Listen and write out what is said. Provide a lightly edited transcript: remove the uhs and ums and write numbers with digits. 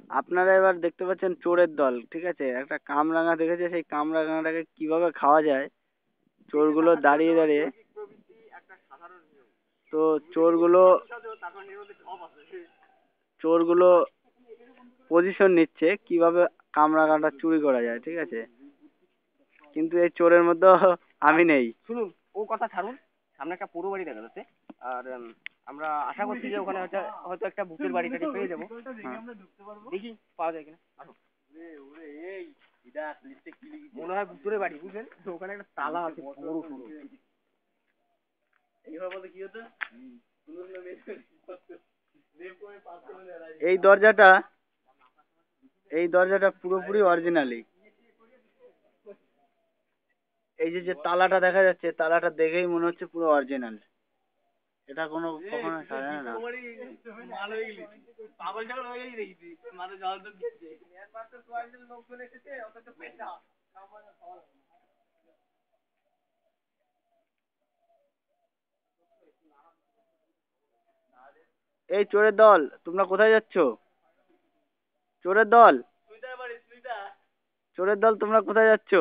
আপনারা এবার দেখতে পাচ্ছেন চোরের দল, ঠিক আছে? একটা কামরাঙা দেখেছে, সেই কামরাঙাটাকে কিভাবে খাওয়া যায় চোরগুলো দাঁড়িয়ে দাঁড়িয়ে। তো চোরগুলো চোরগুলো পজিশন নিচ্ছে কিভাবে কামরাঙাটা চুরি করা যায়, ঠিক আছে? কিন্তু এই চোরের মধ্যে আমি নেই। শুনুন, ও কথা ছাড়ুন, সামনে একটা পুরো বাড়ি দেখা যাচ্ছে। আর আমরা আশা করছি যে ওখানে হয়তো হয়তো একটা ভূতের বাড়ি টাড়ি পেয়ে যাবো। দেখি পাওয়া যায় কিনা। আসো। মনে হয় ভূতের বাড়ি, বুঝলেন তো? ওখানে একটা তালা আছে বড় সড়ো। এই দরজাটা এই দরজাটা পুরোপুরি অরিজিনালি। এই যে যে তালাটা দেখা যাচ্ছে, তালাটা দেখেই মনে হচ্ছে পুরো অরিজিনাল। এটা কোনো কখনো সাজানো না। এই চোরের দল, তোমরা কোথায় যাচ্ছ? চোরের দল, চোরের দল, তোমরা কোথায় যাচ্ছ?